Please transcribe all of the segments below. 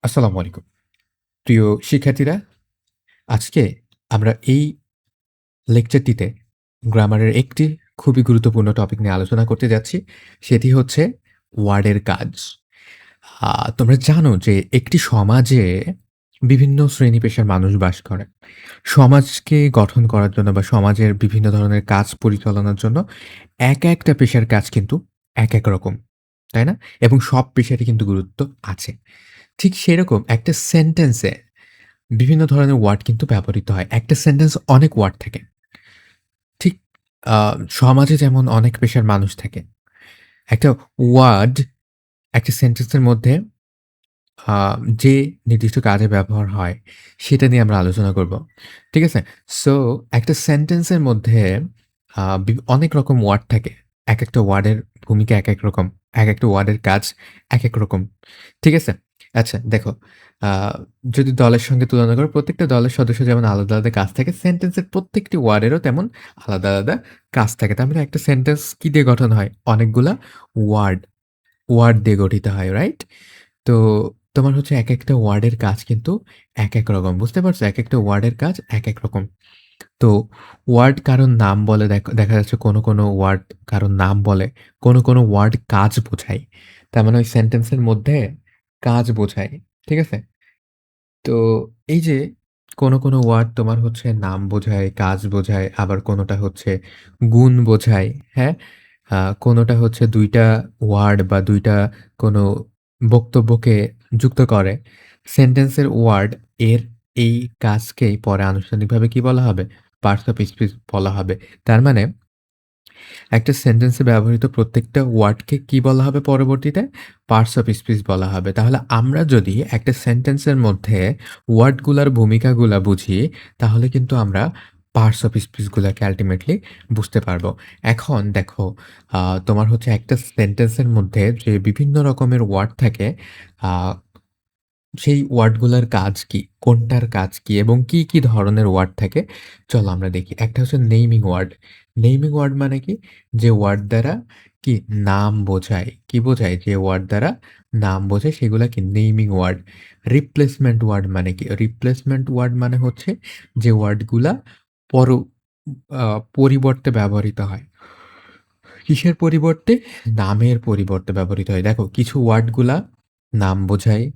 আসসালামু আলাইকুম। প্রিয় শিক্ষার্থীরা, আজকে আমরা এই লেকচারটিতে গ্রামারের একটি খুবই গুরুত্বপূর্ণ টপিক নিয়ে আলোচনা করতে যাচ্ছি। সেটি হচ্ছে ওয়ার্ডের কাজ। আ তোমরা জানো যে একটি সমাজে বিভিন্ন শ্রেণী-পেশার মানুষ বাস করে। সমাজকে গঠন করার জন্য বা সমাজের বিভিন্ন ধরনের কাজ পরিচালনার জন্য একটা পেশার কাজ কিন্তু এক রকম। তাই না? এবং সব পেশারই কিন্তু গুরুত্ব আছে। ঠিক সেরকম একটা সেন্টেন্সে বিভিন্ন ধরনের ওয়ার্ড কিন্তু ব্যবহৃত হয়। একটা সেন্টেন্স অনেক ওয়ার্ড থাকে। ঠিক আ সমাজে যেমন অনেক পেশার মানুষ থাকে। একটা ওয়ার্ড একটা সেন্টেন্সের মধ্যে আ যে নির্দিষ্ট কাজে ব্যবহার হয়, সেটা নিয়ে আমরা আলোচনা করব। ঠিক আছে? সো একটা সেন্টেন্সের মধ্যে অনেক রকম ওয়ার্ড থাকে। একেকটা ওয়ার্ডের ভূমিকা একেক রকম। একেকটা ওয়ার্ডের কাজ একেক রকম। ঠিক আছে? আচ্ছা দেখো, আ যদি দলের সঙ্গে তুলনা করো, প্রত্যেকটা দলের সদস্য যেমন আলাদা, আলাদা কাজ থাকে, সেন্টেন্সের প্রত্যেকটি ওয়ার্ডেরও তেমন আলাদা, আলাদা কাজ থাকে। তার মানে একটা সেন্টেন্স কি দিয়ে গঠন হয়? অনেকগুলা ওয়ার্ড, ওয়ার্ড দিয়ে গঠিত হয়, রাইট? তো তোমার হচ্ছে একেকটা ওয়ার্ডের কাজ কিন্তু একেক রকম। বুঝতে পারছো? একেকটা ওয়ার্ডের কাজ একেক রকম। তো ওয়ার্ড কারোর নাম বলে দেখা যাচ্ছে কোনো ওয়ার্ড কারোর নাম বলে, কোনো ওয়ার্ড কাজ বোঝায়। তার মানে ওই সেন্টেন্সের মধ্যে কাজ বোঝায়। ঠিক আছে? তো এই যে কোনো ওয়ার্ড তোমার হচ্ছে নাম বোঝায়, কাজ বোঝায়, আবার কোনোটা হচ্ছে গুণ বোঝায়, হ্যাঁ? কোনোটা হচ্ছে ২ টা ওয়ার্ড বা ২ টা কোনো বক্তব্যকে যুক্ত করে। সেন্টেন্সের ওয়ার্ড এর এই কাজকেই পরে আনুষ্ঠানিকভাবে কি বলা হবে? পার্টস অফ স্পিচ বলা হবে। তার মানে একটা সেন্টেন্সে ব্যবহৃত প্রত্যেকটা ওয়ার্ডকে কি বলা হবে পরবর্তীতে? পার্টস অফ স্পিচ বলা হবে। তাহলে আমরা যদি একটা সেন্টেন্সের মধ্যে ওয়ার্ডগুলার ভূমিকাগুলা বুঝি, তাহলে কিন্তু আমরা পার্টস অফ স্পিচ গুলাকে আল্টিমেটলি বুঝতে পারবো। এখন দেখো, আ তোমার হচ্ছে একটা সেন্টেন্সের মধ্যে যে বিভিন্ন রকমের ওয়ার্ড থাকে, আ সেই ওয়ার্ডগুলার কাজ কি? কোনটার কাজ কি? এবং কি ধরনের ওয়ার্ড থাকে? চলো আমরা দেখি। একটা হচ্ছে নেইমিং ওয়ার্ড। নেইমিং ওয়ার্ড মানে কি? যে ওয়ার্ড দ্বারা কি নাম বোঝায়। কি বোঝায়? যে ওয়ার্ড দ্বারা নাম বোঝায় সেগুলা কি নেইমিং ওয়ার্ড। রিপ্লেসমেন্ট ওয়ার্ড মানে কি? রিপ্লেসমেন্ট ওয়ার্ড মানে হচ্ছে যে ওয়ার্ডগুলা পর আ পরিবর্তে ব্যবহৃত হয়। কিসের পরিবর্তে? নামের পরিবর্তে ব্যবহৃত হয়। দেখো কিছু ওয়ার্ডগুলা নাম বোঝায়,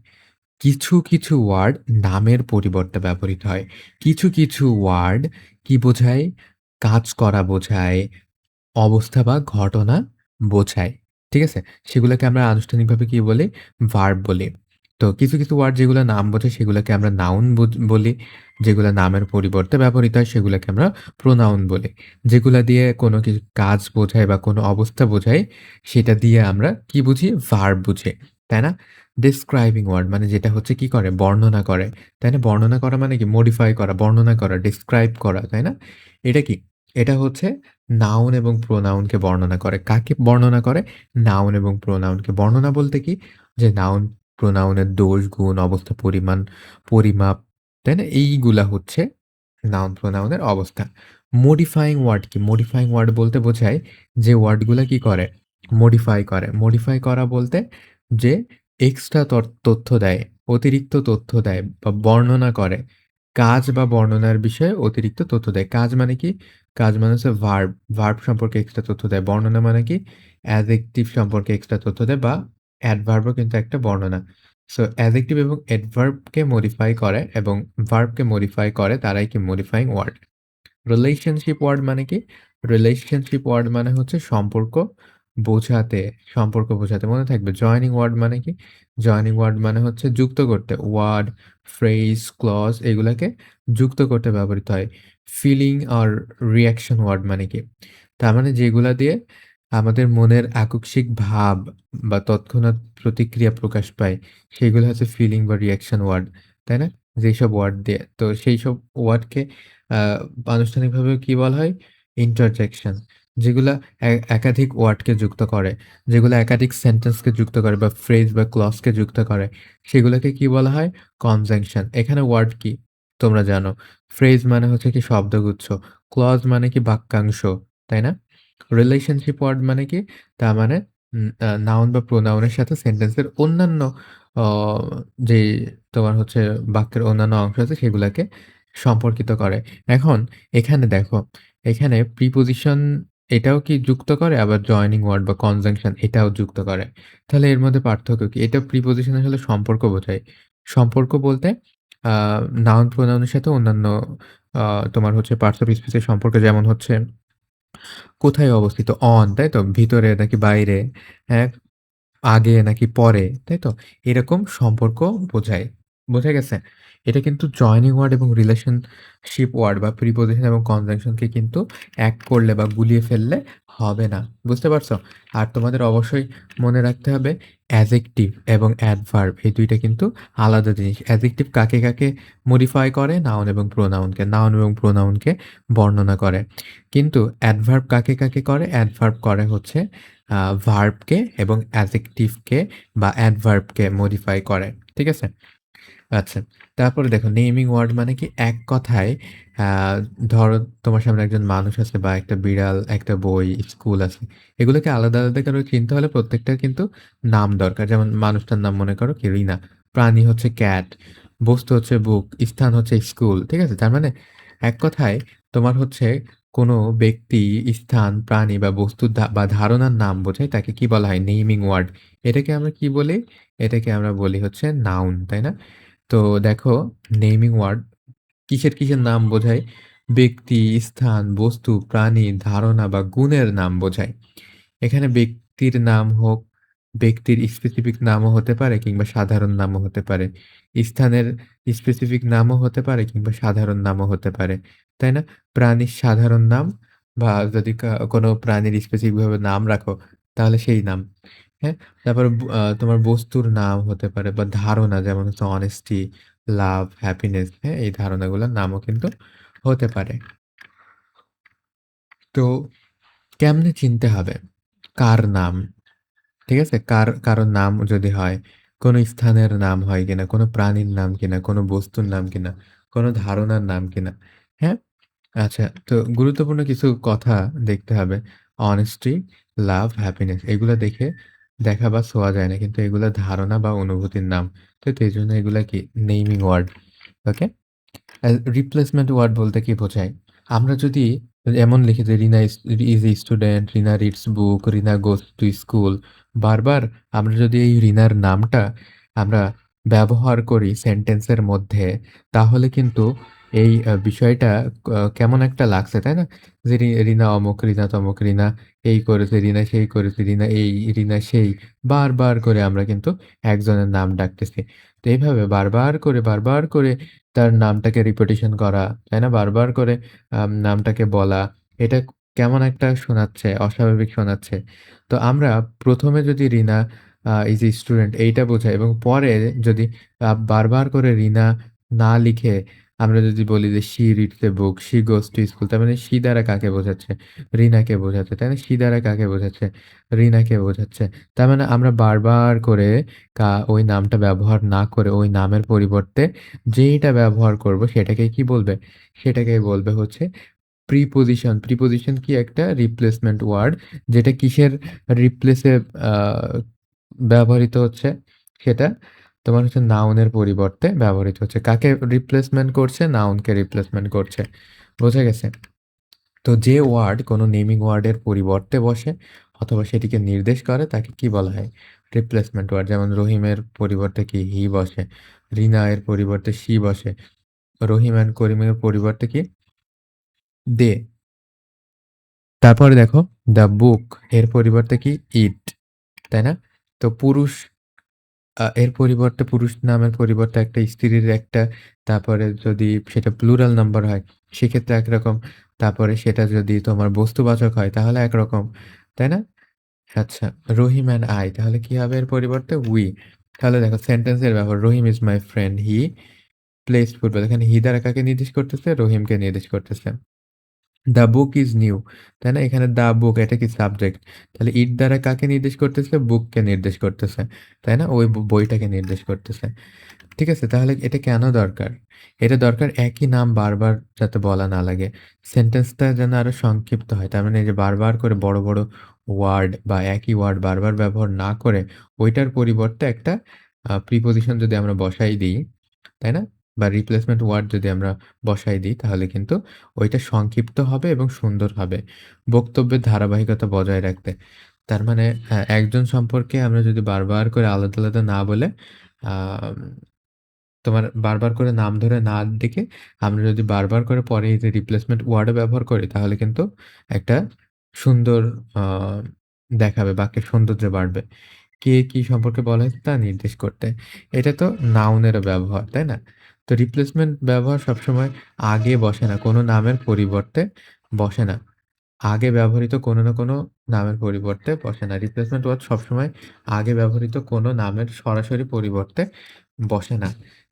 কিছু ওয়ার্ড নামের পরিবর্তে ব্যবহৃত হয়। কিছু ওয়ার্ড কি বোঝায়? কাজ করা বোঝায়, অবস্থা বা ঘটনা বোঝায়। ঠিক আছে? সেগুলাকে আমরা আনুষ্ঠানিকভাবে কি বলি? ভার্ব বলি। তো কিছু ওয়ার্ড যেগুলা নাম বোঝায় সেগুলাকে আমরা নাউন বলি। যেগুলা নামের পরিবর্তে ব্যবহৃত হয় সেগুলাকে আমরা প্রোনাউন বলি। যেগুলা দিয়ে কোনো কিছু কাজ বোঝায় বা কোনো অবস্থা বোঝায় সেটা দিয়ে আমরা কি বুঝি? ভার্ব বুঝি। তাই না? ডেসক্রাইবিং ওয়ার্ড মানে যেটা হচ্ছে কি করে? বর্ণনা করে। তাই না? বর্ণনা করা মানে কি? মডিফাই করা, বর্ণনা করা, ডেসক্রাইব করা। তাই না? এটা কি? এটা হচ্ছে নাউন এবং প্রোনাউনকে বর্ণনা করে। কাকে বর্ণনা করে? নাউন এবং প্রোনাউনকে। বর্ণনা বলতে কি? যে নাউন, প্রোনাউনের দোষ, গুণ, অবস্থা, পরিমাণ, পরিমাপ, তাই না? এইগুলা হচ্ছে নাউন, প্রোনাউনের অবস্থা। মডিফাইং ওয়ার্ড কি? মডিফাইং ওয়ার্ড বলতে বোঝায় যে ওয়ার্ডগুলা কি করে? মডিফাই করে। মডিফাই করা বলতে যে এক্সট্রা তথ্য দেয়, অতিরিক্ত তথ্য দেয় বা বর্ণনা করে। কাজ বা বর্ণনার বিষয়ে অতিরিক্ত তথ্য দেয়। কাজ মানে কি? কাজ মানে হচ্ছে ভার্ব। ভার্ব সম্পর্কে এক্সট্রা তথ্য দেয়। বর্ণনা মানে কি? অ্যাডজেক্টিভ সম্পর্কে এক্সট্রা তথ্য দেয় বা অ্যাডভার্বও কিন্তু একটা বর্ণনা। সো অ্যাডজেক্টিভ এবং অ্যাডভার্বকে মডিফাই করে এবং ভার্বকে মডিফাই করে তারাই কি মডিফাইং ওয়ার্ড। রিলেশনশিপ ওয়ার্ড মানে কি? রিলেশনশিপ ওয়ার্ড মানে হচ্ছে বোঝাতে সম্পর্ক বোঝাতে। মনে থাকবে জয়েনিং ওয়ার্ড মানে কি? জয়েনিং ওয়ার্ড মানে হচ্ছে যুক্ত করতে। ওয়ার্ড, ফ্রেজ, ক্লজ এগুলাকে যুক্ত করতে ব্যবহৃত হয়। ফিলিং অর রিঅ্যাকশন ওয়ার্ড মানে কি? তার মানে যেগুলা দিয়ে আমাদের মনের আকস্মিক ভাব বা তৎক্ষণাৎ প্রতিক্রিয়া প্রকাশ পায়, সেগুলো হচ্ছে ফিলিং বা রিঅ্যাকশন ওয়ার্ড। তাই না? যেসব ওয়ার্ড দিয়ে। তো সেইসব ওয়ার্ডকে আ আনুষ্ঠানিকভাবে কি বলা হয়? ইন্টারজেকশন। যেগুলা একাধিক ওয়ার্ডকে যুক্ত করে, যেগুলা একাধিক সেন্টেন্সকে যুক্ত করে বা ফ্রেজ বা ক্লজকে যুক্ত করে, সেগুলাকে কি বলা হয়? কনজাংশন। এখানে ওয়ার্ড কি? তোমরা জানো। ফ্রেজ মানে হচ্ছে কি শব্দগুচ্ছ, ক্লজ মানে কি বাক্যাংশ, তাই না? রিলেশনশিপ ওয়ার্ড মানে কি? তার মানে নাউন বা প্রোনাউনের সাথে সেন্টেন্সের অন্যান্য অ যে তোমার হচ্ছে বাক্যের অন্যান্য অংশ আছে সেগুলাকে সম্পর্কিত করে। এখন এখানে দেখো, এখানে প্রিপোজিশন এটাও কি যুক্ত করে, আবার জয়েনিং ওয়ার্ড বা কনজাংশন এটাও যুক্ত করে। তাহলে এর মধ্যে পার্থক্য কি? এটা প্রিপোজিশন আসলে সম্পর্ক বোঝায়। সম্পর্ক বলতে আ নাউন প্রোনাউনের সাথে অন্যান্য আ তোমার হচ্ছে পার্টস অফ স্পিচ এর সম্পর্ক, যেমন হচ্ছে কোথায় অবস্থিত? অন, তাই তো? ভিতরে নাকি বাইরে? হ্যাঁ? আগে নাকি পরে, তাই তো? এরকম সম্পর্ক বোঝায়। বোঝা গেছে? এটা কিন্তু জয়েনিং ওয়ার্ড এবং রিলেশনশিপ ওয়ার্ড বা প্রিপোজিশন এবং কনজাংশন কে কিন্তু এক করলে বা গুলিয়ে ফেললে হবে না। বুঝতে পারছো? আর তোমাদের অবশ্যই মনে রাখতে হবে অ্যাডজেক্টিভ এবং অ্যাডভার্ব এই ২ টা কিন্তু আলাদা জিনিস। অ্যাডজেক্টিভ কাকে মডিফাই করে? নাউন এবং প্রোনাউনকে। নাউন এবং প্রোনাউনকে বর্ণনা করে। কিন্তু অ্যাডভার্ব কাকে করে? অ্যাডভার্ব করে হচ্ছে ভার্বকে এবং অ্যাডজেক্টিভকে বা অ্যাডভার্বকে মডিফাই করে। ঠিক আছে? আচ্ছা। তারপরে দেখো নেমিং ওয়ার্ড মানে কি? এক কথায় আ ধরো তোমার সামনে একজন মানুষ আছে বা একটা বিড়াল, একটা বই, স্কুল আছে। এগুলোকে আলাদা করে চিনতে হলে প্রত্যেকটার কিন্তু নাম দরকার। যেমন মানুষটার নাম মনে করো কি? রিনা। প্রাণী হচ্ছে ক্যাট, বস্তু হচ্ছে বুক, স্থান হচ্ছে স্কুল। ঠিক আছে? তার মানে এক কথায় তোমার হচ্ছে কোনো ব্যক্তি, স্থান, প্রাণী বা বস্তুর বা ধারণার নাম বোঝায় তাকে কি বলা হয়? Naming word. এটাকে আমরা কি বলি? এটাকে আমরা বলি হচ্ছে নাউন, তাই না? তো দেখো নেমিং ওয়ার্ড কিসের নাম বোঝায়? ব্যক্তি, স্থান, বস্তু, প্রাণী, ধারণা বা গুণের নাম বোঝায়। এখানে ব্যক্তির নাম হোক, ব্যক্তির স্পেসিফিক নামও হতে পারে কিংবা সাধারণ নামও হতে পারে। স্থানের স্পেসিফিক নামও হতে পারে কিংবা সাধারণ নামও হতে পারে। তাই না? প্রাণীর সাধারণ নাম বা যদি কোনো প্রাণীর স্পেসিফিক ভাবে নাম রাখো তাহলে সেই নাম। হ্যাঁ? তারপরে তোমার বস্তুর নাম হতে পারে বা ধারণা, যেমন হচ্ছে অনেস্টি, লাভ, হ্যাপিনেস, হ্যাঁ? এই ধারণাগুলোর নামও কিন্তু হতে পারে। তো কেমনে চিনতে হবে কার নাম? ঠিক আছে? কারো নাম যদি হয়, কোনো স্থানের নাম হয় কিনা, কোনো প্রাণীর নাম কিনা, কোনো বস্তুর নাম কিনা, কোনো ধারণার নাম কিনা, হ্যাঁ? আচ্ছা, তো গুরুত্বপূর্ণ কিছু কথা দেখতে হবে। অনেস্টি, লাভ, হ্যাপিনেস এগুলা দেখা বা ছোঁয়া যায় না। কিন্তু এগুলা ধারণা বা অনুভূতির নাম। তো এইজন্য এগুলা কি? Naming word. Okay? Replacement word বলতে কি বোঝায়? আমরা যদি এমন লিখি যে Rina is a student, Rina reads book, Rina goes to school. বারবার আমরা যদি এই রিনার নামটা আমরা ব্যবহার করি সেন্টেন্সের মধ্যে, তাহলে কিন্তু এই বিষয়টা কেমন একটা লাগছে, তাই না? যে রিনা অমুক, রিনা তমুক, রিনা এই করেছে, রিনা সেই করেছে, রিনা এই, রিনা সেই। বারবার করে আমরা কিন্তু একজনের নাম ডাকতেছি। তো এইভাবে বারবার করে তার নামটাকে রিপিটিশন করা, তাই না? বারবার করে নামটাকে বলা, এটা কেমন একটা শোনাচ্ছে, অস্বাভাবিক শোনাচ্ছে। তো আমরা ১ম এ যদি রিনা ইজ এ স্টুডেন্ট এইটা বোঝাই এবং পরে যদি বারবার করে রিনা না লিখে আমরা যদি বলি যে she reads a book, she goes to school, তার মানে শি দ্বারা কাকে বোঝাচ্ছে? রিনাকে বোঝাচ্ছে, তাই না? শি দ্বারা কাকে বোঝাচ্ছে? রিনাকে বোঝাচ্ছে। তার মানে আমরা বারবার করে ওই নামটা ব্যবহার না করে ওই নামের পরিবর্তে যেইটা ব্যবহার করব সেটাকেই কি বলবে? সেটাকেই বলবে হচ্ছে প্রিপোজিশন। প্রিপোজিশন কি? একটা রিপ্লেসমেন্ট ওয়ার্ড যেটা কিসের রিপ্লেসে আ ব্যবহৃত হচ্ছে? সেটা তোমার হচ্ছে নাউনের পরিবর্তে ব্যবহৃত হচ্ছে। কাকে রিপ্লেসমেন্ট করছে? নাউনকে রিপ্লেসমেন্ট করছে। বোঝা গেছে? তো যে ওয়ার্ড কোনো নেমিং ওয়ার্ডের পরিবর্তে বসে অথবা সেটিকে নির্দেশ করে তাকে কি বলা হয়? Replacement word. যেমন রহিমের পরিবর্তে কি? হি বসে। রিনা এর পরিবর্তে শি বসে। রহিম অ্যান্ড করিমের পরিবর্তে কি? দে। তারপরে দেখো দ্য বুক এর পরিবর্তে কি? ইট। তাই না? তো পুরুষ এর পরিবর্তে পুরুষ নামের পরিবর্তে একটা স্ত্রীর একটা, তারপরে যদি সেটা প্লুরাল নাম্বার হয় সেক্ষেত্রে একরকম। তারপরে সেটা যদি তোমার বস্তুবাচক হয় তাহলে একরকম। তাই না? আচ্ছা, রহিম অ্যান্ড আই তাহলে কি হবে এর পরিবর্তে? উই। তাহলে দেখো সেন্টেন্সের ব্যাপার। Rahim is my friend. He plays football. এখানে হি দ্বারা কাকে নির্দেশ করতেছে? রহিমকে নির্দেশ করতেছে। The book is new. তাই না? এখানে দ্য বুক এটা কি? সাবজেক্ট। তাহলে ইট দ্বারা কাকে নির্দেশ করতেছে? বুককে নির্দেশ করতেছে। তাই না? ওই বইটাকে নির্দেশ করতেছে। ঠিক আছে? তাহলে এটা কেন দরকার? এটা দরকার একই নাম বারবার যাতে বলা না লাগে। সেন্টেন্সটা যেন আরো সংক্ষিপ্ত হয়। তার মানে এই যে বারবার করে বড় ওয়ার্ড বা একই ওয়ার্ড বারবার ব্যবহার না করে ওইটার পরিবর্তে একটা প্রিপোজিশন যদি আমরা বসাই দিই, তাই না? বা রিপ্লেসমেন্ট ওয়ার্ড যদি আমরা বসাই দিই তাহলে কিন্তু ওইটা সংক্ষিপ্ত হবে এবং সুন্দর হবে। বক্তব্যের ধারাবাহিকতা বজায় রাখতে। তার মানে একজন সম্পর্কে আমরা যদি বারবার করে আলাদা, আলাদা না বলে আম তোমার বারবার করে নাম ধরে না ডেকে আমরা যদি বারবার করে পরে এই যে রিপ্লেসমেন্ট ওয়ার্ডও ব্যবহার করি তাহলে কিন্তু একটা সুন্দর আ দেখাবে, বাক্যের সৌন্দর্য বাড়বে। কে কি সম্পর্কে বলা হয়েছে তা নির্দেশ করতে। এটা তো নাউনেরও ব্যবহার, তাই না? তো রিপ্লেসমেন্ট ব্যবহার সবসময় আগে বসে না, কোনো নামের পরিবর্তে বসে না। আগে ব্যবহৃত কোনো না কোনো নামের পরিবর্তে বসে না। রিপ্লেসমেন্ট ওয়ার্ড সবসময় আগে ব্যবহৃত কোনো নামের সরাসরি পরিবর্তে বসে না।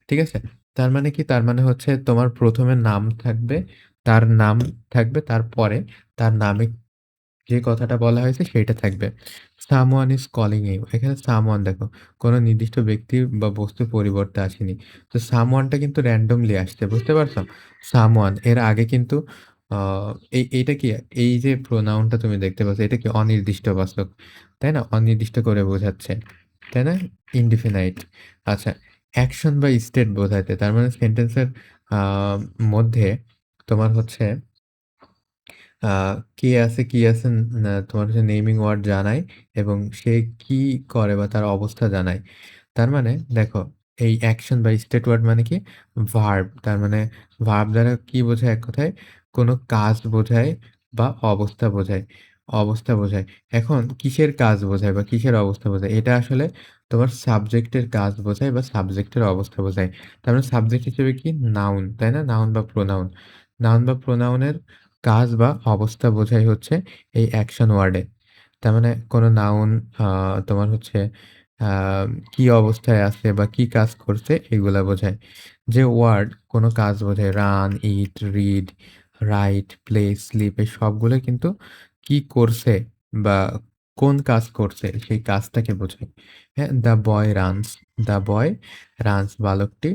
ঠিক আছে? তার মানে কি? তার মানে হচ্ছে তোমার ১ম এ নাম থাকবে, তার নাম থাকবে, তারপরে তার নামে যে কথাটা বলা হয়েছে সেইটা থাকবে। someone is calling you এখানে someone দেখো কোনো নির্দিষ্ট ব্যক্তি বা বস্তুর পরিবর্তে আসেনি। তো someone টা কিন্তু randomly আসছে। বুঝতে পারছো? someone এর আগে কিন্তু আ এইটা কি? এই যে pronoun টা তুমি দেখতে পাচ্ছ এটা কি অনির্দিষ্টবাচক। তাই না? অনির্দিষ্ট করে বোঝাচ্ছে। তাই না? indefinite আচ্ছা অ্যাকশন বা স্টেট বোঝাতে তার মানে সেন্টেন্সের আ মধ্যে তোমার হচ্ছে আ কে আছে, কি আছে তোমার হচ্ছে নেমিং ওয়ার্ড জানায় এবং সে কি করে বা তার অবস্থা জানায়। তার মানে দেখো এই অ্যাকশন বা স্টেট ওয়ার্ড মানে কি? ভার্ব। তার মানে ভার্ব দ্বারা কি বোঝায় এক কথায়? কোনো কাজ বোঝায় বা অবস্থা বোঝায়। অবস্থা বোঝায়। এখন কিসের কাজ বোঝায় বা কিসের অবস্থা বোঝায়? এটা আসলে তোমার সাবজেক্টের কাজ বোঝায় বা সাবজেক্টের অবস্থা বোঝায়। তার মানে সাবজেক্ট হিসেবে কি? নাউন, তাই না? নাউন বা প্রোনাউন। নাউন বা প্রোনাউনের কাজ বা অবস্থা বোঝাই হচ্ছে এই অ্যাকশন ওয়ার্ডে। তার মানে কোনো নাউন আ তোমার হচ্ছে আ কি অবস্থায় আছে বা কি কাজ করছে এগুলা বোঝায়। যে ওয়ার্ড কোনো কাজ বোঝায় রান, ইট, রিড, রাইট, প্লে, স্লিপ এই সবগুলো কিন্তু কি করছে বা কোন কাজ করছে সেই কাজটাকে বোঝায়। হ্যাঁ? The boy runs, the boy runs বালকটি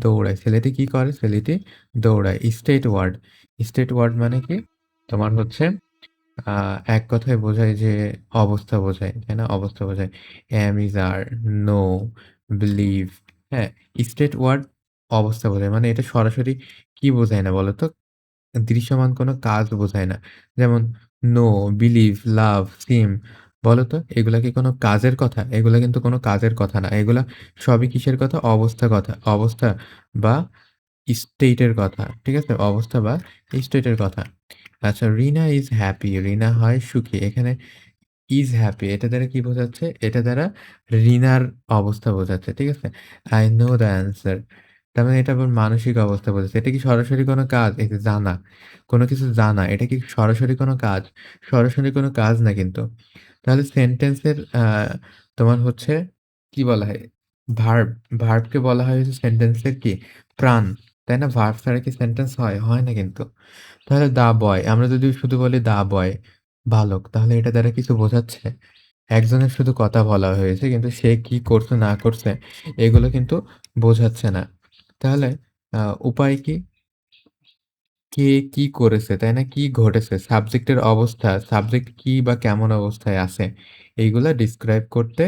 দৌড়ায়। ছেলেটি কি করে? ছেলেটি দৌড়ায়। স্টেট ওয়ার্ড স্টেট ওয়ার্ড মানে কি? তোমার হচ্ছে আ এক কথায় বোঝায় যে অবস্থা বোঝায়, তাই না? অবস্থা বোঝায়। am, is, are, know, believe হ্যাঁ? স্টেট ওয়ার্ড অবস্থা বোঝায়। মানে এটা সরাসরি কি বোঝায় না বলো তো? দৃশ্যমান কোনো কাজ বোঝায় না। যেমন know, believe, love, seem বলো তো এগুলা কি কোনো কাজের কথা? এগুলা কিন্তু কোনো কাজের কথা না। এগুলা সবই কিসের কথা? অবস্থা বা স্টেট এর কথা। ঠিক আছে? অবস্থা বা স্টেট এর কথা। আচ্ছা রিনা ইজ হ্যাপি। রিনা হয় সুখী। এখানে ইজ হ্যাপি এটা দ্বারা কি বোঝাচ্ছে? এটা দ্বারা রিনার অবস্থা বোঝাচ্ছে। ঠিক আছে? I know the answer তার মানে এটা আবার মানসিক অবস্থা বোঝাচ্ছে। এটা কি সরাসরি কোনো কাজ? এই যে জানা। কোনো কিছু জানা এটা কি সরাসরি কোনো কাজ? সরাসরি কোনো কাজ না কিন্তু। তাহলে সেন্টেন্সের তোমার হচ্ছে কি বলা হয়? ভার্ব, ভার্বকে বলা হয় হচ্ছে সেন্টেন্সের কি? প্রাণ। তাই না? ভার্ব ছাড়া কি সেন্টেন্স হয়? হয় না কিন্তু। তাহলে দ্য বয় আমরা যদি শুধু বলি দ্য বয় বালক তাহলে এটা দ্বারা কিছু বোঝাচ্ছে? একজনের শুধু কথা বলা হয়েছে কিন্তু সে কি করছে না করছে এগুলো কিন্তু বোঝাচ্ছে না। তাহলে আ উপায় কি? কে কি করেছে, তাই না? কি ঘটেছে? সাবজেক্টের অবস্থা, সাবজেক্ট কি বা কেমন অবস্থায় আছে? এইগুলা ডিসক্রাইব করতে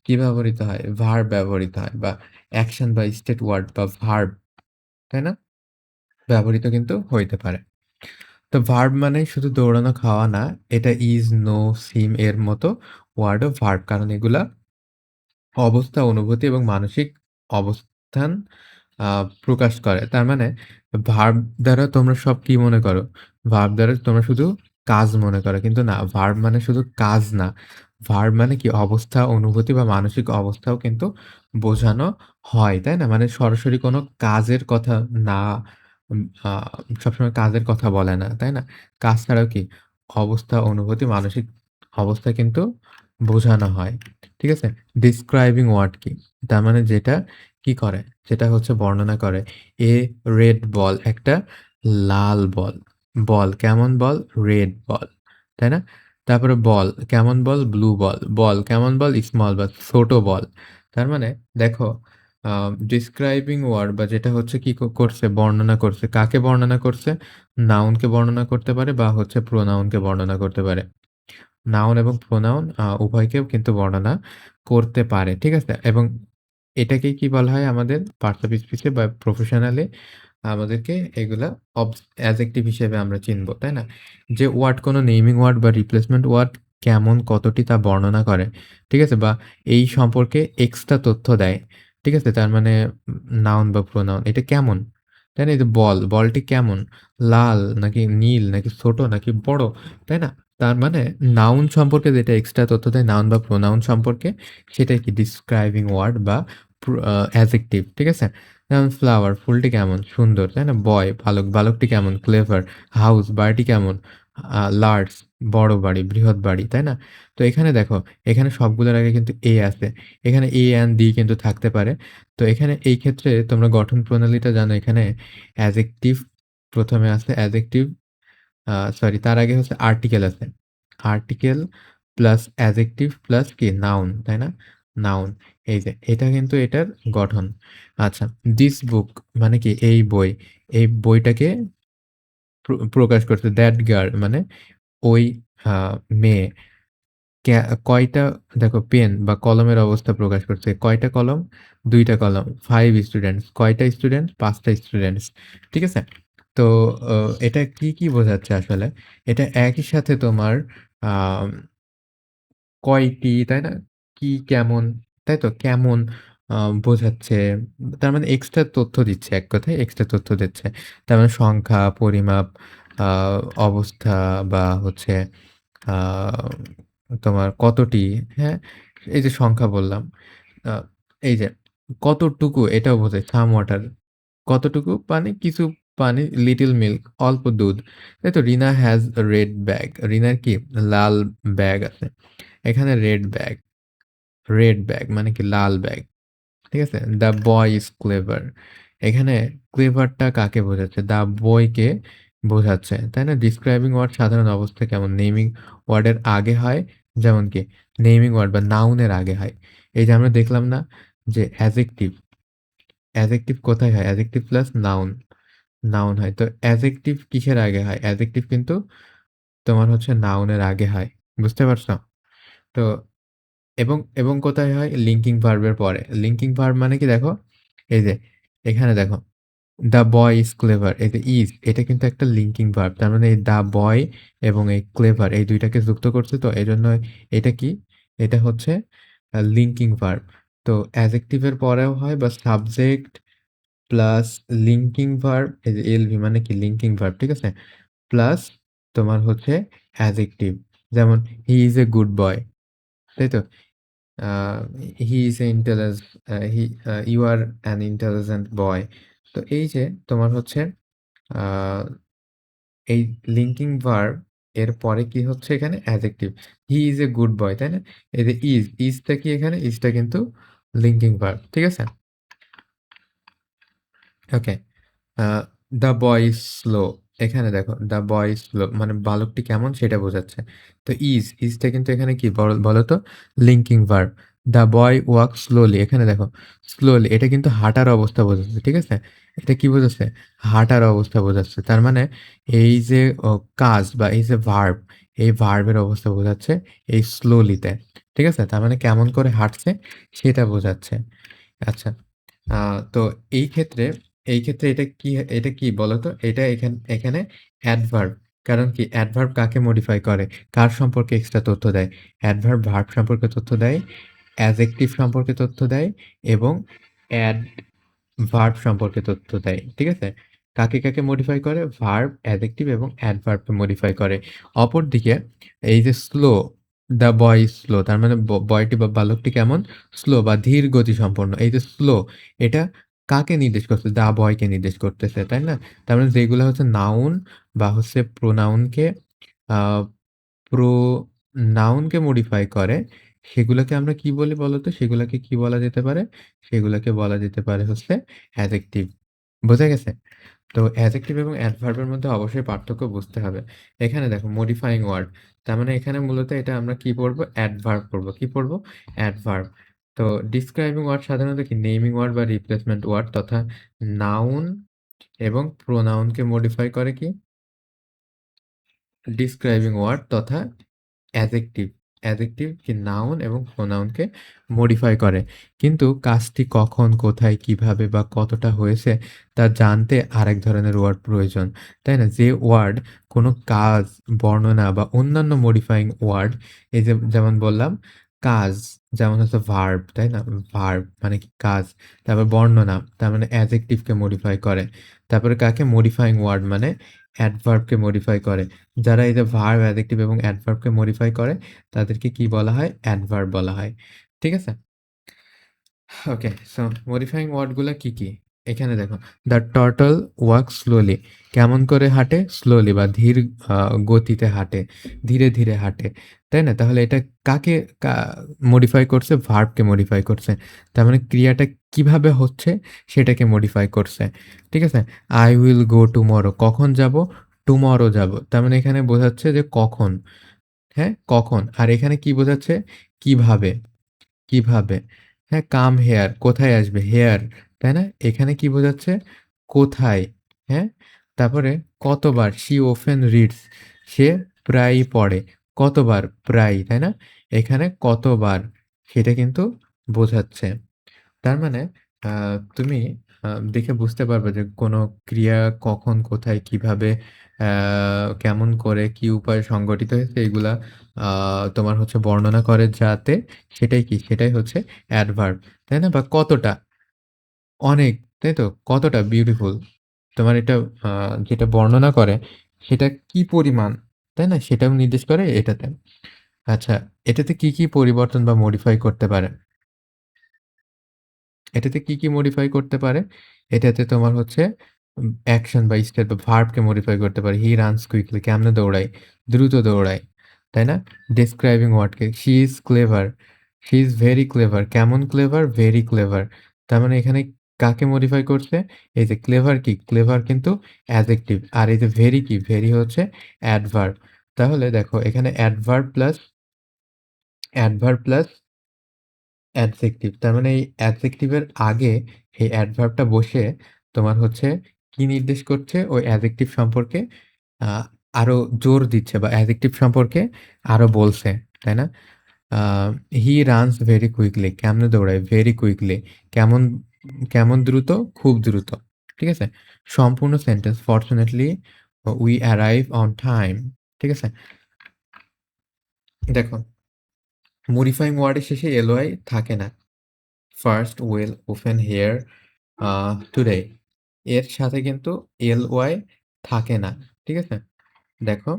কি ব্যবহৃত হয়? ভার্ব ব্যবহৃত হয় বা অ্যাকশন বা স্টেট ওয়ার্ড বা ভার্ব, তাই না? ব্যবহৃত কিন্তু হইতে পারে। তো ভার্ব মানে শুধু দৌড়ানো, খাওয়া না। এটা ইজ, নো, সিম এর মতো ওয়ার্ডও ভার্ব। কারণ এগুলা অবস্থা, অনুভূতি এবং মানসিক অবস্থান আ প্রকাশ করে। তার মানে ভার্ব দ্বারা তোমরা সব কি মনে করো? ভার্ব দ্বারা তোমরা শুধু কাজ মনে করো। কিন্তু না, ভার্ব মানে শুধু কাজ না। ভার্ব মানে কি অবস্থা, অনুভূতি বা মানসিক অবস্থাও কিন্তু বোঝানো হয়, তাই না? মানে সরাসরি কোনো কাজের কথা না উম আ সবসময় কাজের কথা বলে না, তাই না? কাজ ছাড়াও কি অবস্থা, অনুভূতি, মানসিক অবস্থা কিন্তু বোঝানো হয়। ঠিক আছে? ডেসক্রাইবিং ওয়ার্ড কি? তার মানে যেটা কি করে? যেটা হচ্ছে বর্ণনা করে। এ রেড বল একটা লাল বল। বল কেমন বল? Red ball. তাই না? তারপরে বল কেমন বল? ব্লু বল। বল কেমন বল? স্মল বা ছোট বল। তার মানে দেখো ডেসক্রাইবিং ওয়ার্ড বা যেটা হচ্ছে কি করছে? বর্ণনা করছে। কাকে বর্ণনা করছে? নাউনকে বর্ণনা করতে পারে বা হচ্ছে প্রোনাউনকে বর্ণনা করতে পারে। নাউন এবং প্রোনাউন উভয়কেও কিন্তু বর্ণনা করতে পারে। ঠিক আছে? এবং এটাকেই কি বলা হয় আমাদের পাঠ্যপুস্তকে বা প্রফেশনালি আমাদেরকে এগুলা অ্যাজেক্টিভ হিসেবে আমরা চিনব, তাই না? যে ওয়ার্ড কোনো নেমিং ওয়ার্ড বা রিপ্লেসমেন্ট ওয়ার্ড কেমন, কতটি তা বর্ণনা করে। ঠিক আছে? বা এই সম্পর্কে এক্সট্রা তথ্য দেয়। ঠিক আছে? তার মানে নাউন বা প্রোনাউন এটা কেমন? তাই না? এই যে বলটি কেমন? লাল নাকি নীল নাকি ছোট নাকি বড়, তাই না? তার মানে নাউন সম্পর্কে যেটা এক্সট্রা তথ্য দেয় নাউন বা প্রোনাউন সম্পর্কে সেটাই কি ডিসক্রাইবিং ওয়ার্ড বা অ্যাজেক্টিভ। ঠিক আছে? যেমন ফ্লাওয়ার ফুলটি কেমন? সুন্দর, তাই না? বয় বালকটি কেমন? ক্লেভার। হাউস বাড়িটি কেমন? লার্জ বড় বাড়ি, বৃহৎ বাড়ি, তাই না? তো এখানে দেখো, এখানে সবগুলোর আগে কিন্তু এ আছে। এখানে এ অ্যান্ড দি কিন্তু থাকতে পারে। তো এখানে এই ক্ষেত্রে তোমরা গঠন প্রণালীটা জানো এখানে অ্যাজেক্টিভ ১ম এ আছে অ্যাজেক্টিভ সরি তার আগে হচ্ছে আর্টিকেল আছে। আর্টিকেল প্লাস অ্যাডজেক্টিভ প্লাস কি নাউন, তাই না? নাউন। এই যে এটা কিন্তু এটার গঠন। আচ্ছা, দিস বুক মানে কি এই বই। এই বইটাকে প্রকাশ করছে দ্যাট গার্ল মানে ওই আ মেয়ে। ক্যা কয়টা দেখো পেন বা কলমের অবস্থা প্রকাশ করছে। কয়টা কলম? ২ টা কলম। 5 স্টুডেন্টস। কয়টা স্টুডেন্ট? ৫ টা স্টুডেন্টস। ঠিক আছে? তো অ এটা কি বোঝাচ্ছে আসলে? এটা একই সাথে তোমার আম কয়টি, তাই না? কি, কেমন, তাই তো? কেমন আ বোঝাচ্ছে। তার মানে এক্সট্রা তথ্য দিচ্ছে এক কথায় এক্সট্রা তথ্য দিচ্ছে। তার মানে সংখ্যা, পরিমাপ, আ অবস্থা বা হচ্ছে আ তোমার কতটি, হ্যাঁ? এই যে সংখ্যা বললাম। আ এই যে কতটুকু এটাও বোঝায় সাম ওয়াটার। কতটুকু পানি? কিছু পানি, লিটল মিল্ক অল্প দুধ। তাই তো? রিনা হ্যাজ আ রেড ব্যাগ। রিনার কি? লাল ব্যাগ আছে। এখানে রেড ব্যাগ মানে কি লাল ব্যাগ। ঠিক আছে? The boy is clever. এখানে ক্লেভারটা কাকে বোঝাচ্ছে? দ্য বয়কে বোঝাচ্ছে। তাই না? ডিসক্রাইবিং ওয়ার্ড সাধারণ অবস্থা কেমন? নেমিং ওয়ার্ডের আগে হয় যেমন কি নেমিং ওয়ার্ড বা নাউনের আগে হয়। এই যে আমরা দেখলাম না যে অ্যাডজেক্টিভ কোথায় হয়? অ্যাডজেক্টিভ প্লাস নাউন হয়। তো অ্যাডজেক্টিভ কিসের আগে হয়? অ্যাডজেক্টিভ কিন্তু তোমার হচ্ছে নাউনের আগে হয়। বুঝতে পারছ? তো এবং কোথায় হয়? লিঙ্কিং ভার্বের পরে। লিঙ্কিং ভার্ব মানে কি দেখো, এই যে এখানে দেখো, "দ্য বয় ইজ ক্লেভার" এই যে ইজ এটা কিন্তু একটা লিঙ্কিং ভার্ব। তার মানে এই দ্য বয় এবং এই ক্লেভার এই ২ টাকে যুক্ত করছে তো এজন্য এটা কি? এটা হচ্ছে লিঙ্কিং ভার্ব। তো অ্যাডজেক্টিভ এর পরেও হয় বা সাবজেক্ট প্লাস লিঙ্কিং ভার্ব এই যে এলভি মানে কি লিঙ্কিং ভার্ব, ঠিক আছে? প্লাস তোমার হচ্ছে অ্যাডজেক্টিভ। যেমন, "হি ইজ এ গুড বয়" তাই তো? Uh he is a intellig he you are an intelligent boy. তো এই যে তোমার হচ্ছে আ এই লিঙ্কিং ভার্ব এর পরে কি হচ্ছে এখানে adjective. He is a good boy, তাই না? এই যে ইজটা কি এখানে? ইজটা কিন্তু লিঙ্কিং ভার্ব। ঠিক আছে? ওকে। আ দ্য বয় ইজ স্লো। এখানে দেখো দ্য বয় ইজ স্লো মানে বালকটি কেমন সেটা বোঝাচ্ছে। তো ইজটা কিন্তু এখানে কি বলো তো? Linking verb. The boy walks slowly এখানে দেখো স্লোলি এটা কিন্তু হাঁটার অবস্থা বোঝাচ্ছে। ঠিক আছে? এটা কি বোঝাচ্ছে? হাঁটার অবস্থা বোঝাচ্ছে। তার মানে এই যে কাজ বা এই যে ভার্ব, এই ভার্বের অবস্থা বোঝাচ্ছে এই স্লোলিতে। ঠিক আছে? তার মানে কেমন করে হাঁটছে সেটা বোঝাচ্ছে। আচ্ছা। আ তো এই ক্ষেত্রে এটা কি বলতো? এটা এখানে অ্যাডভার্ব। কারণ কি অ্যাডভার্ব কাকে মডিফাই করে? কার সম্পর্কে এক্সট্রা তথ্য দেয়? অ্যাডভার্ব ভার্ব সম্পর্কে তথ্য দেয়, অ্যাডজেক্টিভ সম্পর্কে তথ্য দেয় এবং ভার্ব সম্পর্কে তথ্য দেয়। ঠিক আছে? কাকে মডিফাই করে? ভার্ব, অ্যাডজেক্টিভ এবং অ্যাডভার্বকে মডিফাই করে। অপরদিকে এই যে slow, the boy is slow তার মানে বয়টি বা বালকটি কেমন? স্লো বা ধীর গতিসম্পন্ন। এই যে স্লো এটা কাকে নির্দেশ করছে? দ্য বয়কে নির্দেশ করতেছে, তাই না? তার মানে যেগুলা হচ্ছে নাউন বা হচ্ছে প্রোনাউনকে আ প্রোনাউনকে মডিফাই করে সেগুলাকে আমরা কি বলি বলতো? সেগুলাকে কি বলা যেতে পারে? সেগুলাকে বলা যেতে পারে হচ্ছে অ্যাডজেক্টিভ। বোঝা গেছে? তো অ্যাডজেক্টিভ এবং অ্যাডভার্ব এর মধ্যে অবশ্যই পার্থক্য বুঝতে হবে। এখানে দেখো মডিফাইং ওয়ার্ড। তার মানে এখানে মূলত এটা আমরা কি পড়বো? অ্যাডভার্ব পড়বো। কি পড়বো? অ্যাডভার্ব। তো ডিসক্রাইবিং ওয়ার্ড সাধারণত কি নেমিং ওয়ার্ড বা রিপ্লেসমেন্ট ওয়ার্ড তথা নাউন এবং প্রোনাউনকে মডিফাই করে কি? ডিসক্রাইবিং ওয়ার্ড তথা অ্যাডজেক্টিভ, অ্যাডজেক্টিভ কি নাউন এবং প্রোনাউনকে মডিফাই করে। কিন্তু কাজটি কখন, কোথায়, কিভাবে বা কতটা হয়েছে তা জানতে আরেক ধরনের ওয়ার্ড প্রয়োজন। তাই না? যে ওয়ার্ড কোনো কাজ, বর্ণনা বা অন্যান্য মডিফাইং ওয়ার্ড এই যে যেমন বললাম কাজ যেমন হচ্ছে ভার্ব, তাই না? ভার্ব মানে কি কাজ। তারপর বর্ণনা তার মানে অ্যাডজেক্টিভকে মডিফাই করে। তারপরে কাকে মডিফাইং ওয়ার্ড মানে অ্যাডভার্বকে মডিফাই করে। যারা এই যে ভার্ব, অ্যাডজেক্টিভ এবং অ্যাডভার্বকে মডিফাই করে তাদেরকে কি বলা হয়? অ্যাডভার্ব বলা হয়। ঠিক আছে? ওকে, সো মডিফাইং ওয়ার্ডগুলা কি, কি? এখানে দেখো, দ্য টার্টল ওয়াক্স স্লোলি। কেমন করে হাঁটে? স্লোলি বা ধীর গতিতে হাঁটে, ধীরে, ধীরে হাঁটে। তাই না? তাহলে এটা কাকে কা মডিফাই করছে? ভার্বকে মডিফাই করছে। তার মানে ক্রিয়াটা কিভাবে হচ্ছে সেটাকে মডিফাই করছে। ঠিক আছে? I will go tomorrow. কখন যাব? টুমরো যাব। তার মানে এখানে বোঝাচ্ছে যে কখন, হ্যাঁ? কখন। আর এখানে কি বোঝাচ্ছে? কিভাবে। কিভাবে? হ্যাঁ, কাম হেয়ার কোথায় আসবে? হেয়ার, তাই না? এখানে কি বোঝাচ্ছে? কোথায়, হ্যাঁ? তারপরে কতবার? she often reads সে প্রায়ই পড়ে। কতবার? প্রায়ই, তাই না? এখানে কতবার সেটা কিন্তু বোঝাচ্ছে। তার মানে আ তুমি দেখে বুঝতে পারবে যে কোনো ক্রিয়া কখন, কোথায়, কিভাবে, আ কেমন করে, কি উপায়ে সংঘটিত হয়েছে এগুলা আ তোমার হচ্ছে বর্ণনা করে যাতে সেটাই কি? সেটাই হচ্ছে অ্যাডভার্ব, তাই না? বা কতটা, অনেক, তাই তো? কতটা বিউটিফুল। তোমার এটা আ যেটা বর্ণনা করে সেটা কি পরিমাণ, তাই না? সেটাও নির্দেশ করে এটাতে। আচ্ছা, এটাতে কি, কি পরিবর্তন বা মডিফাই করতে পারে? এটাতে কি, কি মডিফাই করতে পারে? এটাতে তোমার হচ্ছে অ্যাকশন বা স্টেট বা ভার্বকে মডিফাই করতে পারে। হি রানস কুইকলি কেমনে দৌড়ায়? দ্রুত দৌড়ায়। তাই না? ডেসক্রাইবিং হোয়াটকে she is clever, she is very clever. কেমন ক্লেভার? Very clever. তার মানে এখানে কাকে মডিফাই করছে? এই যে ক্লেভার কি? ক্লেভার কিন্তু অ্যাডজেক্টিভ। আর এই যে ভেরি কি? ভেরি হচ্ছে অ্যাডভার্ব। তাহলে দেখো এখানে অ্যাডভার্ব প্লাস অ্যাডজেক্টিভ। তার মানে এই অ্যাডজেক্টিভের আগে এই অ্যাডভার্বটা বসে তোমার হচ্ছে কি নির্দেশ করছে? ওই অ্যাডজেক্টিভ সম্পর্কে আ আরো জোর দিচ্ছে বা অ্যাডজেক্টিভ সম্পর্কে আরো বলছে। তাই না? আ হি রানস ভেরি কুইকলি কেমনে দৌড়ায়? ভেরি কুইকলি কেমন, কেমন দ্রুত? খুব দ্রুত। ঠিক আছে? সম্পূর্ণ sentence fortunately we arrive on time. ঠিক আছে? দেখো মডিফাইং ওয়ার্ডের শেষে এলওয়াই থাকে না। First will open hair today এর সাথে কিন্তু এলওয়াই থাকে না। ঠিক আছে? দেখো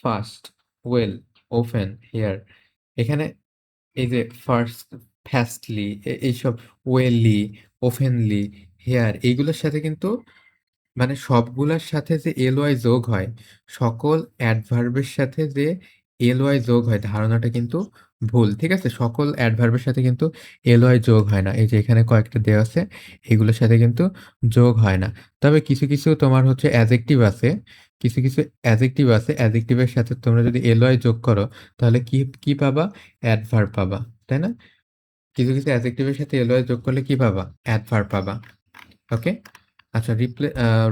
ফার্স্ট, ওয়েল, ওপেন, হেয়ার এখানে এই যে ফার্স্ট, ফার্স্টলি এইসব ওয়েলি, ওপেনলি, হেয়ার এইগুলোর সাথে কিন্তু মানে সবগুলার সাথে যে এলওয়াই যোগ হয়, সকল অ্যাডভার্বের সাথে যে এলওয়াই যোগ হয় ধারণাটা কিন্তু ভুল। ঠিক আছে? সকল অ্যাডভার্বের সাথে কিন্তু এলওয়াই যোগ হয় না। এই যে এখানে কয়েকটা দেওয়া আছে, এগুলোর সাথে কিন্তু যোগ হয় না। তবে কিছু, কিছু তোমার হচ্ছে অ্যাডজেক্টিভ আছে, কিছু, কিছু অ্যাডজেক্টিভ আছে, অ্যাডজেক্টিভের সাথে তোমরা যদি এলওয়াই যোগ করো তাহলে কি, কি পাবা? অ্যাডভার্ব পাবা। তাই না? কিছু, কিছু অ্যাডজেক্টিভের সাথে এলওয়াই যোগ করলে কি পাবা? অ্যাডভার্ব পাবা। ওকে? আচ্ছা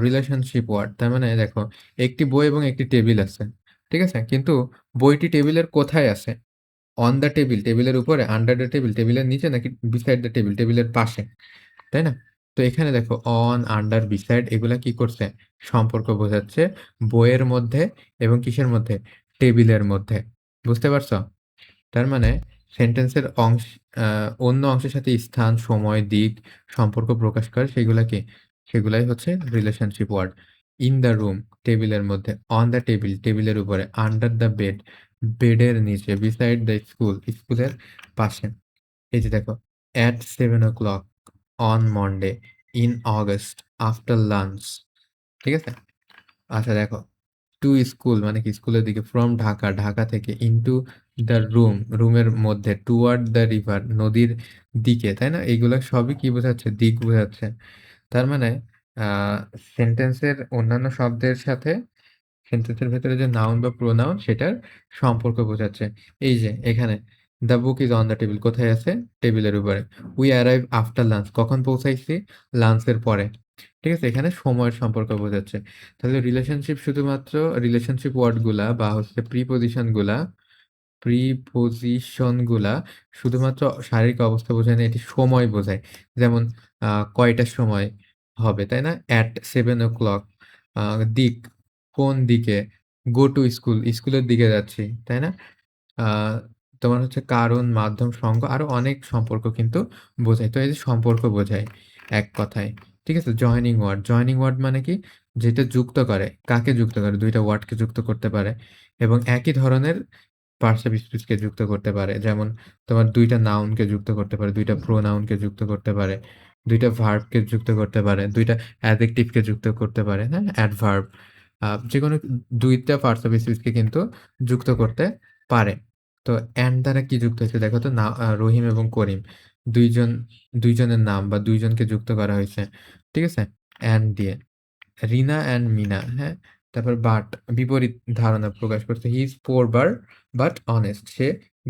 রিলেশনশিপ ওয়ার্ড তার মানে দেখো একটি বই এবং একটি টেবিল আছে। ঠিক আছে? কিন্তু বইটি টেবিলের কোথায় আছে? অন দ্য টেবিল, টেবিলের উপরে, আন্ডার দ্য টেবিল, টেবিলের নিচে নাকি বিসাইড দ্য টেবিল, টেবিলের পাশে। তাই না? তো এখানে দেখো অন, আন্ডার, বিসাইড এগুলা কি করছে? সম্পর্ক বোঝাচ্ছে বইয়ের মধ্যে এবং কিসের মধ্যে? টেবিলের মধ্যে। বুঝতে পারছো? তার মানে সেন্টেন্সের আ অন্য অংশের সাথে স্থান, সময়, দিক, সম্পর্ক প্রকাশ করে সেগুলা কি? সেগুলাই হচ্ছে relationship word. In the room, টেবিলের মধ্যে। অন দ্য টেবিল, টেবিলের উপরে। আন্ডার দ্য বেড, বেডের নিচে। বিসাইড দ্য স্কুল, স্কুলের পাশে। এই যে দেখো এট 7 o'clock on Monday, in August, after lunch. ঠিক আছে? আচ্ছা দেখো টু স্কুল মানে কি স্কুলের দিকে, ফ্রম ঢাকা, ঢাকা থেকে, ইনটু দ্য রুম, রুমের মধ্যে, টুয়ার্ড দ্য রিভার, নদীর দিকে, তাই না? এগুলা সবই কি বোঝাচ্ছে? দিক বোঝাচ্ছে। তার মানে আ সেন্টেন্সের অন্যান্য শব্দের সাথে সেন্টেন্সের ভেতরে যে নাউন বা প্রোনাউন সেটার সম্পর্ক বোঝাচ্ছে। এই যে এখানে the book is on the table কোথায় আছে? টেবিলের উপরে। উই অ্যারাইভ আফটার লাঞ্চ কখন পৌঁছাইছি? লাঞ্চের পরে। ঠিক আছে? এখানে সময়ের সম্পর্ক বোঝাচ্ছে। তাহলে রিলেশনশিপ শুধুমাত্র রিলেশনশিপ ওয়ার্ড গুলা বা হচ্ছে প্রিপোজিশন গুলা শুধুমাত্র শারীরিক অবস্থা বোঝায় না, এটি সময় বোঝায়। যেমন আ কয়টার সময় হবে, তাই না? at 7:00 আ দিক, কোন দিকে? go to school, স্কুলের দিকে যাচ্ছি, তাই না? আ তোমার হচ্ছে কারণ, মাধ্যম, সঙ্গ আরো অনেক সম্পর্ক কিন্তু বোঝায়। তো এই যে সম্পর্ক বোঝায় এক কথায়। ঠিক আছে? Joining word. জয়েনিং ওয়ার্ড মানে কি? যেটা যুক্ত করে। কাকে যুক্ত করে? ২ টা ওয়ার্ডকে যুক্ত করতে পারে এবং একই ধরনের পার্টস অফ স্পিচকে যুক্ত করতে পারে। যেমন তোমার ২ টা নাউনকে যুক্ত করতে পারে, ২ টা প্রোনাউনকে যুক্ত করতে পারে, ২ টা ভার্বকে যুক্ত করতে পারে, ২ টা অ্যাডজেক্টিভকে যুক্ত করতে পারে, হ্যাঁ? অ্যাডভার্ব। যেকোনো ২ টা পার্টস অফ স্পিচকে কিন্তু যুক্ত করতে পারে। তো অ্যান্ড দ্বারা কি যুক্ত হয়েছে দেখো তো না রহিম এবং করিম ২ জন ২ জনের নাম বা ২ জনকে যুক্ত করা হয়েছে। ঠিক আছে? অ্যান্ড দিয়ে। রিনা অ্যান্ড মিনা, হ্যাঁ? তারপর বাট বিপরীত ধারণা প্রকাশ করছে। He is poor but honest. সে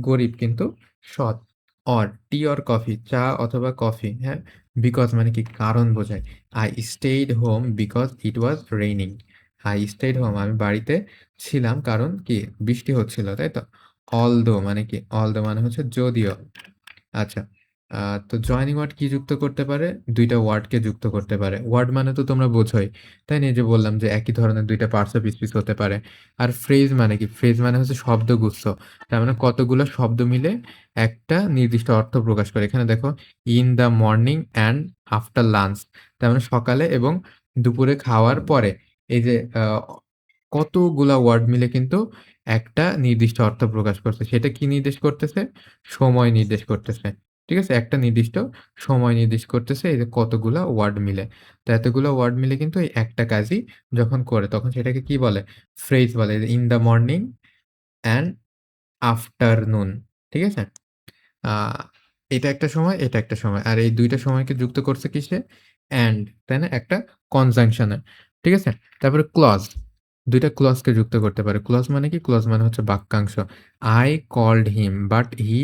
গরিব কিন্তু সৎ। অর টি অর কফি, চা অথবা কফি, হ্যাঁ? বিকজ মানে কি কারণ বোঝায়। I stayed home because it was raining. I stayed home আমি বাড়িতে ছিলাম কারণ কি বৃষ্টি হচ্ছিল, তাই তো? although মানে কি? although মানে হচ্ছে যদিও। আচ্ছা। আ তো জয়েনিং ওয়ার্ড কি যুক্ত করতে পারে? ২ টা ওয়ার্ডকে যুক্ত করতে পারে। ওয়ার্ড মানে তো তোমরা বোঝোই। তাই না? এই যে বললাম যে একই ধরনের ২ টা পার্টস অফ স্পিচ হতে পারে। আর ফ্রেজ মানে কি? ফ্রেজ মানে হচ্ছে শব্দগুচ্ছ। তার মানে কতগুলো শব্দ মিলে একটা নির্দিষ্ট অর্থ প্রকাশ করে। এখানে দেখো in the morning and after lunch. তার মানে সকালে এবং দুপুরে খাওয়ার পরে। এই যে কতগুলা ওয়ার্ড মিলে কিন্তু একটা নির্দিষ্ট অর্থ প্রকাশ করছে। সেটা কি নির্দেশ করতেছে? সময় নির্দেশ করতেছে। ঠিক আছে? একটা নির্দিষ্ট সময় নির্দেশ করতেছে এই যে কতগুলা ওয়ার্ড মিলে। তো এতগুলা ওয়ার্ড মিলে কিন্তু এই একটা কাজই যখন করে তখন সেটাকে কি বলে? ফ্রেজ বলে। In the morning and afternoon. ঠিক আছে? আ এটা একটা সময়, এটা একটা সময়। আর এই ২ টা সময়কে যুক্ত করছে কিসে? অ্যান্ড, তাই না? একটা কনজাংশন এ। ঠিক আছে? তারপরে ক্লজ। ২ টা ক্লজকে যুক্ত করতে পারে। ক্লজ মানে কি? ক্লজ মানে হচ্ছে বাক্যাংশ। I called him but he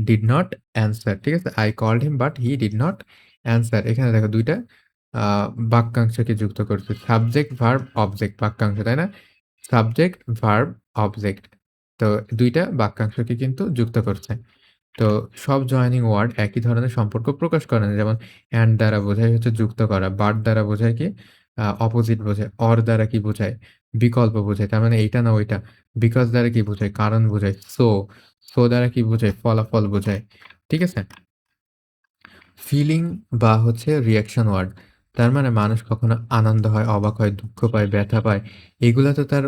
did not answer. ঠিক আছে? I called him but he did not answer. এখানে দেখো ২ টা আ বাক্যাংশকে যুক্ত করছে। সাবজেক্ট, ভার্ব, অবজেক্ট বাক্যাংশ, তাই না? Subject, verb, object. তো ২ টা বাক্যাংশকে কিন্তু যুক্ত করছে। তো সব জয়েনিং ওয়ার্ড একই ধরনের সম্পর্ক প্রকাশ করে না। যেমন অ্যান্ড দ্বারা বোঝায় হচ্ছে যুক্ত করা। বাট দ্বারা বোঝায় কি? অপোজিট বোঝায়। অর দ্বারা কি বোঝায়? বিকল্প বোঝায়। তার মানে এইটা না ওইটা। বিকজ দ্বারা কি বোঝায়? কারণ বোঝায়। সো দ্বারা কি বোঝায়? ফলাফল বোঝায়। ঠিক আছে? ফিলিং বা হচ্ছে রিঅ্যাকশন ওয়ার্ড। তার মানে মানুষ কখনো আনন্দ হয়, অবাক হয়, দুঃখ পায়, ব্যথা পায়। এগুলা তো তার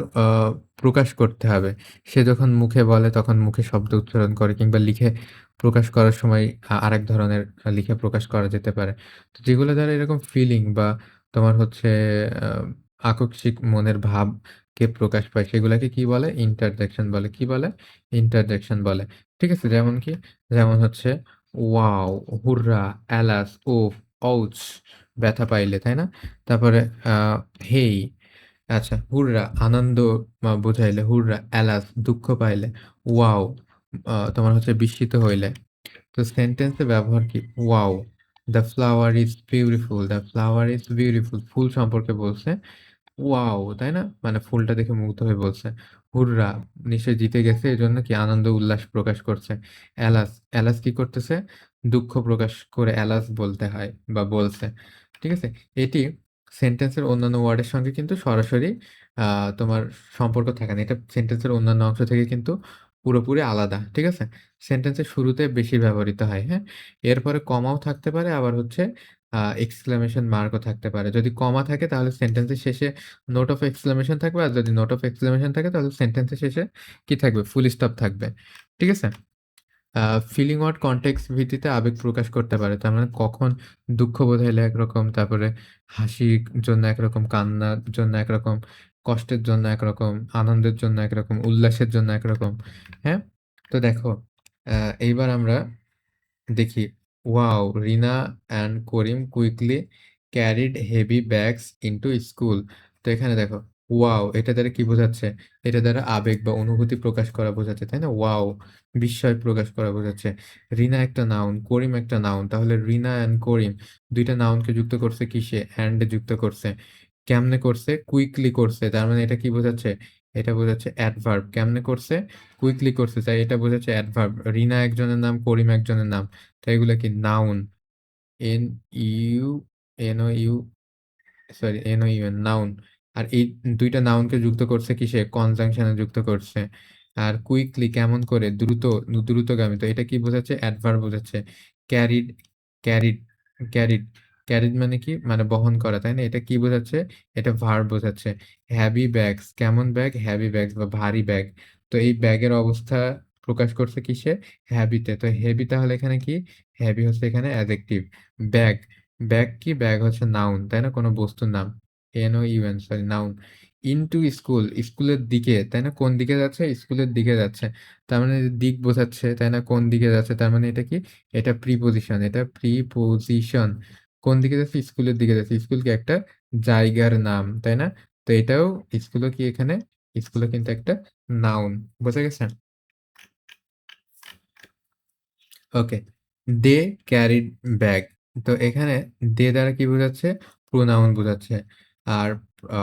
প্রকাশ করতে হবে। সে যখন মুখে বলে তখন মুখে শব্দ উচ্চারণ করে কিংবা লিখে প্রকাশ করার সময় আরেক ধরনের লিখে প্রকাশ করা যেতে পারে। তো যেগুলো দ্বারা এরকম ফিলিং বা তোমার হচ্ছে আ আকস্মিক মনের ভাবকে প্রকাশ পায় সেগুলাকে কি বলে? ইন্টারজেকশন বলে। কি বলে? ইন্টারজেকশন বলে। ঠিক আছে? যেমন কি? যেমন হচ্ছে ওয়াও! হুররা! অ্যালাস! উফ! অউচ! ব্যথা পাইলে, তাই না? তারপরে আ হেই! আচ্ছা, হুররা! আনন্দ বুঝাইলে হুররা! অ্যালাস! দুঃখ পাইলে, ওয়াও! তোমার হচ্ছে বিস্মিত হইলে। তো সেন্টেন্সে ব্যবহার কি? Wow! The flower is beautiful, the flower is beautiful. ফুল সম্পর্কে বলছে। ওয়াও! তাই না? মানে ফুলটা দেখে মুগ্ধ হয়ে বলছে। হুররা! নিশ্চয়ই জিতে গেছে এজন্য কি আনন্দ উল্লাস প্রকাশ করছে। এলাস! এলাস কি করতেছে? দুঃখ প্রকাশ করে এলাস বলতে হয় বা বলছে। ঠিক আছে? এটি সেন্টেন্সের অন্যান্য ওয়ার্ডের সঙ্গে কিন্তু সরাসরি আ তোমার সম্পর্ক থাকে না। এটা সেন্টেন্সের অন্যান্য অংশ থেকে কিন্তু পুরোপুরি আলাদা। ঠিক আছে? সেন্টেন্সের শুরুতে বেশি ব্যবহৃত হয়, হ্যাঁ? এরপরে কমাও থাকতে পারে আবার হচ্ছে এক্সক্লেমেশন মার্কও থাকতে পারে। যদি কমা থাকে তাহলে সেন্টেন্সের শেষে নোট অফ এক্সক্লেমেশন থাকবে। আর যদি নোট অফ এক্সক্লেমেশন থাকে তাহলে সেন্টেন্সের শেষে কি থাকবে? ফুল স্টপ থাকবে। ঠিক আছে? আ ফিলিং ওয়ার্ড কনটেক্সট ভিত্তিতে আবেগ প্রকাশ করতে পারে। তার মানে কখন দুঃখ বোঝাইলে একরকম, তারপরে হাসির জন্য একরকম, কান্নার জন্য একরকম, কষ্টের জন্য একরকম, আনন্দের জন্য একরকম, উল্লাসের জন্য একরকম। হ্যাঁ? তো দেখো আ এইবার আমরা দেখি wow! Rina and Karim quickly carried heavy bags into school. তো এখানে দেখো ওয়াও! এটা দ্বারা কি বোঝাচ্ছে? এটা দ্বারা আবেগ বা অনুভূতি প্রকাশ করা বোঝাচ্ছে, তাই না? ওয়াও! বিস্ময় প্রকাশ করা বোঝাচ্ছে। রিনা একটা নাউন, করিম একটা নাউন। তাহলে রিনা অ্যান্ড করিম ২ টা নাউনকে যুক্ত করছে কিসে? অ্যান্ড এ যুক্ত করছে। কেমনে করছে? কুইকলি করছে। তার মানে এটা কি বোঝাচ্ছে? এটা বোঝাচ্ছে অ্যাডভার্ব। কেমনে করছে? কুইকলি করছে। তাই এটা বোঝাচ্ছে অ্যাডভার্ব। রিনা একজনের নাম, করিম একজনের নাম। তাই এগুলা কি? Noun. N U N O U sorry NOUN noun. আর এই ২ টা নাউনকে যুক্ত করছে কিসে? কনজাংশন এ যুক্ত করছে। আর কুইকলি কেমন করে? দ্রুত, দ্রুতগামী। তো এটা কি বোঝাচ্ছে? অ্যাডভার্ব বোঝাচ্ছে। ক্যারিড, ক্যারিড, ক্যারিড, ক্যারিড মানে কি? মানে বহন করা, তাই না? এটা কি বোঝাচ্ছে? এটা ভার্ব বোঝাচ্ছে। হেভি ব্যাগস, কেমন ব্যাগ? হেভি ব্যাগস বা ভারী ব্যাগ। তো এই ব্যাগের অবস্থা প্রকাশ করছে কিসে? হেভিতে। তো হেভি তাহলে এখানে কি? হেভি হচ্ছে এখানে অ্যাডজেক্টিভ। ব্যাগ, ব্যাগ কি? ব্যাগ হচ্ছে নাউন, তাই না? কোনো বস্তুর নাম। NOUN sorry noun. Into school, স্কুলের দিকে, তাই না? কোন দিকে যাচ্ছে? স্কুলের দিকে যাচ্ছে। তার মানে দিক বোঝাচ্ছে, তাই না? কোন দিকে যাচ্ছে? তার মানে এটা কি? এটা প্রিপোজিশন, এটা প্রিপোজিশন। কোন দিকে যাচ্ছে? স্কুলের দিকে যাচ্ছে। স্কুল কি? একটা জায়গার নাম, তাই না? তো এটাও স্কুলও কি এখানে? স্কুলও কিন্তু একটা নাউন। বোঝা গেছে? ওকে। দে ক্যারিড ব্যাগ। তো এখানে দে দ্বারা কি বোঝাচ্ছে? প্রোনাউন বোঝাচ্ছে। আর আ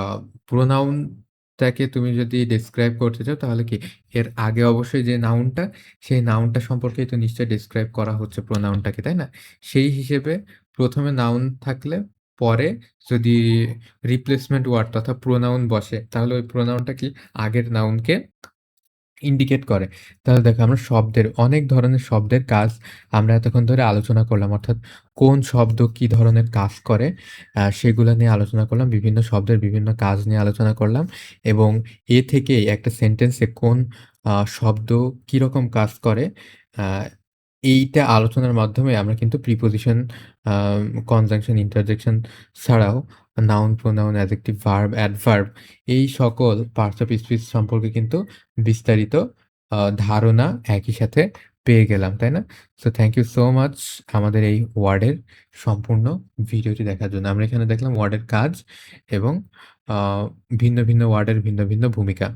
প্রোনাউনটাকে তুমি যদি ডেসক্রাইব করতে চাও তাহলে কি? এর আগে অবশ্যই যে নাউনটা, সেই নাউনটা সম্পর্কেই তো নিশ্চয়ই ডেসক্রাইব করা হচ্ছে প্রোনাউনটাকে, তাই না? সেই হিসেবে ১ম এ নাউন থাকলে পরে যদি রিপ্লেসমেন্ট ওয়ার্ড তথা প্রোনাউন বসে তাহলে ওই প্রোনাউনটা কি? আগের নাউনকে ইন্ডিকেট করে। তাহলে দেখো আমরা শব্দের অনেক ধরনের শব্দের কাজ আমরা এতক্ষণ ধরে আলোচনা করলাম। অর্থাৎ কোন শব্দ কি ধরনের কাজ করে সেগুলা নিয়ে আলোচনা করলাম। বিভিন্ন শব্দের বিভিন্ন কাজ নিয়ে আলোচনা করলাম এবং এ থেকেই একটা সেন্টেন্সে কোন শব্দ কিরকম কাজ করে আ এইটা আলোচনার মাধ্যমে আমরা কিন্তু প্রিপোজিশন, আ কনজাংশন, ইন্টারজেকশন ছাড়াও noun, pronoun, adjective, verb, adverb এই সকল পার্টস অফ স্পিচ সম্পর্কে কিন্তু বিস্তারিত ধারণা একই সাথে পেয়ে গেলাম, তাই না? So thank you so much আমাদের এই ওয়ার্ডের সম্পূর্ণ ভিডিওটি দেখার জন্য। আমরা এখানে দেখলাম ওয়ার্ডের কাজ এবং আ ভিন্ন, ভিন্ন ওয়ার্ডের ভিন্ন, ভিন্ন ভূমিকা।